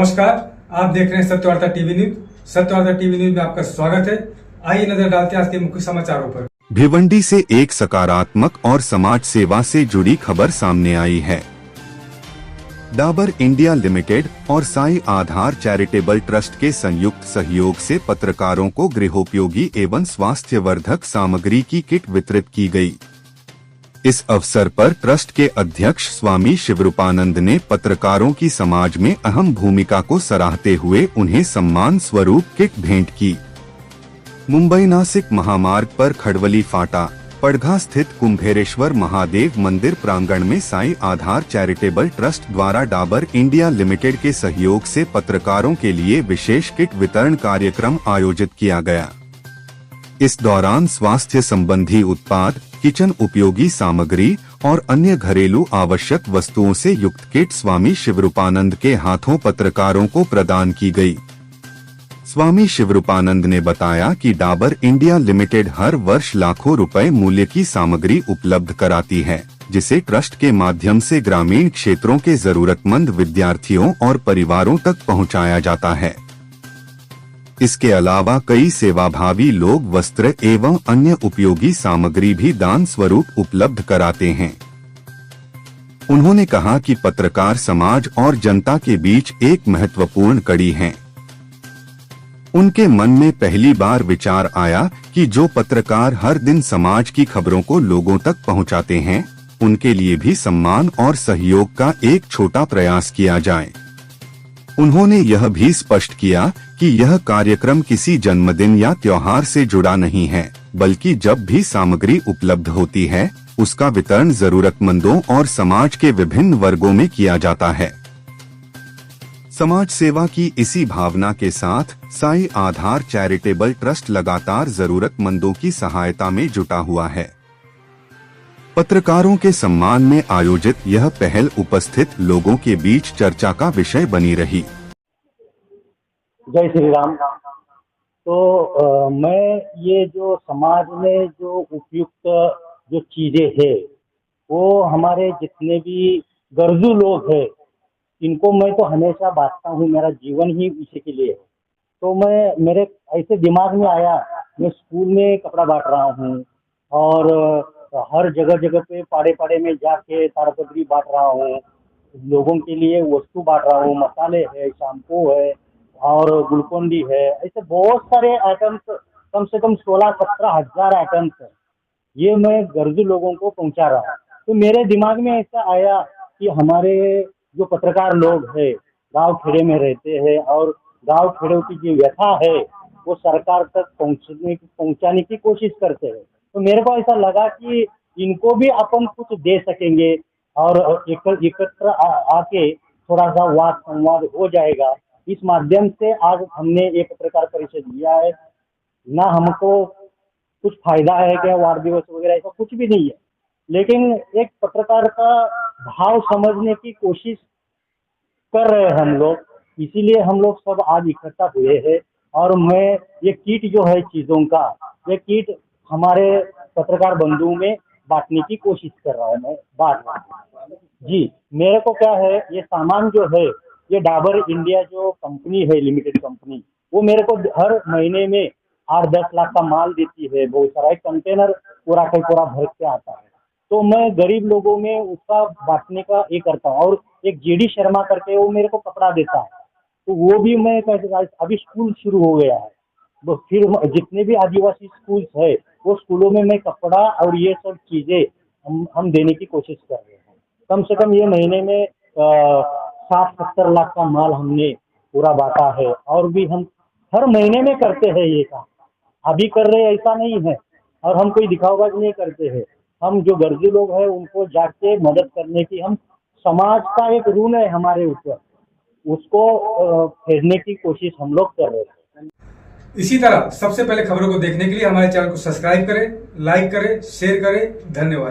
नमस्कार, आप देख रहे हैं Satyavarta TV news. Satyavarta TV news में आपका स्वागत है। आइए नजर डालते हैं आज के मुख्य समाचारों पर। भिवंडी से एक सकारात्मक और समाज सेवा से जुड़ी खबर सामने आई है। डाबर इंडिया लिमिटेड और साई आधार चैरिटेबल ट्रस्ट के संयुक्त सहयोग से पत्रकारों को गृहोपयोगी एवं स्वास्थ्यवर्धक सामग्री की किट वितरित की गई। इस अवसर पर ट्रस्ट के अध्यक्ष स्वामी शिवरूपानंद ने पत्रकारों की समाज में अहम भूमिका को सराहते हुए उन्हें सम्मान स्वरूप किट भेंट की। मुंबई नासिक महामार्ग पर खड़वली फाटा पड़घा स्थित कुंभेरेश्वर महादेव मंदिर प्रांगण में साई आधार चैरिटेबल ट्रस्ट द्वारा डाबर इंडिया लिमिटेड के सहयोग से पत्रकारों के लिए विशेष किट वितरण कार्यक्रम आयोजित किया गया। इस दौरान स्वास्थ्य संबंधी उत्पाद, किचन उपयोगी सामग्री और अन्य घरेलू आवश्यक वस्तुओं से युक्त किट स्वामी शिवरूपानंद के हाथों पत्रकारों को प्रदान की गई। स्वामी शिवरूपानंद ने बताया कि डाबर इंडिया लिमिटेड हर वर्ष लाखों रुपए मूल्य की सामग्री उपलब्ध कराती है, जिसे ट्रस्ट के माध्यम से ग्रामीण क्षेत्रों के जरूरतमंद विद्यार्थियों और परिवारों तक पहुंचाया जाता है। इसके अलावा कई सेवाभावी लोग वस्त्र एवं अन्य उपयोगी सामग्री भी दान स्वरूप उपलब्ध कराते हैं। उन्होंने कहा कि पत्रकार समाज और जनता के बीच एक महत्वपूर्ण कड़ी हैं। उनके मन में पहली बार विचार आया कि जो पत्रकार हर दिन समाज की खबरों को लोगों तक पहुंचाते हैं, उनके लिए भी सम्मान और सहयोग का एक छोटा प्रयास किया जाए। उन्होंने यह भी स्पष्ट किया कि यह कार्यक्रम किसी जन्मदिन या त्योहार से जुड़ा नहीं है, बल्कि जब भी सामग्री उपलब्ध होती है, उसका वितरण जरूरतमंदों और समाज के विभिन्न वर्गों में किया जाता है। समाज सेवा की इसी भावना के साथ साई आधार चैरिटेबल ट्रस्ट लगातार जरूरतमंदों की सहायता में जुटा हुआ है। पत्रकारों के सम्मान में आयोजित यह पहल उपस्थित लोगों के बीच चर्चा का विषय बनी रही। जय श्री राम। तो मैं ये जो समाज में जो उपयुक्त जो चीजें हैं, वो हमारे जितने भी गर्जू लोग हैं, इनको मैं तो हमेशा बांटता हूँ। मेरा जीवन ही इसी के लिए है। तो मेरे ऐसे दिमाग में आया, मैं स्कूल में कपड़ा बांट रहा हूँ और हर जगह जगह पे पाड़े पाड़े में जाके ताड़पत्री बांट रहा हूँ, लोगों के लिए वस्तु बांट रहा हूँ। मसाले है, शैम्पू है और ग्लूकोन-डी है, ऐसे बहुत सारे आइटम्स, कम से कम 16-17 हजार आइटम्स है, ये मैं गर्जू लोगों को पहुंचा रहा हूँ। तो मेरे दिमाग में ऐसा आया कि हमारे जो पत्रकार लोग हैं, गांव खेड़े में रहते हैं और गांव खेड़ों की जो व्यथा है वो सरकार तक पहुंचाने की कोशिश करते हैं। तो मेरे को ऐसा लगा कि इनको भी अपन कुछ दे सकेंगे और एकत्र आके थोड़ा सा वाद संवाद हो जाएगा। इस माध्यम से आज हमने एक पत्रकार परिषद लिया है। ना हमको कुछ फायदा है क्या वाद दिवस वगैरह, ऐसा कुछ भी नहीं है, लेकिन एक पत्रकार का भाव समझने की कोशिश कर रहे हैं हम लोग, इसीलिए हम लोग सब आज इकट्ठा हुए हैं। और मैं ये किट जो है चीजों का, ये किट हमारे पत्रकार बंधुओं में बांटने की कोशिश कर रहा हूँ। मैं बांट रहा हूँ जी। मेरे को क्या है, ये सामान जो है, ये डाबर इंडिया जो कंपनी है, लिमिटेड कंपनी, वो मेरे को हर महीने में 8-10 लाख का माल देती है। बहुत सारा एक कंटेनर पूरा का पूरा भर के आता है। तो मैं गरीब लोगों में उसका बांटने का ये करता हूँ। और एक जीडी शर्मा करके वो मेरे को कपड़ा देता है, तो वो भी मैं अभी स्कूल शुरू हो गया है, तो फिर जितने भी आदिवासी स्कूल्स है वो स्कूलों में मैं कपड़ा और ये सब चीजें हम देने की कोशिश कर रहे हैं। कम से कम ये महीने में 60-70 लाख का माल हमने पूरा बांटा है। और भी हम हर महीने में करते हैं ये काम, अभी कर रहे ऐसा नहीं है। और हम कोई दिखावबाजी नहीं करते हैं। हम जो गर्जी लोग हैं उनको जाके मदद करने की, हम समाज का एक ऋण है हमारे ऊपर, उसको फेरने की कोशिश हम लोग कर रहे हैं। इसी तरह सबसे पहले खबरों को देखने के लिए हमारे चैनल को सब्सक्राइब करें, लाइक करें, शेयर करें। धन्यवाद।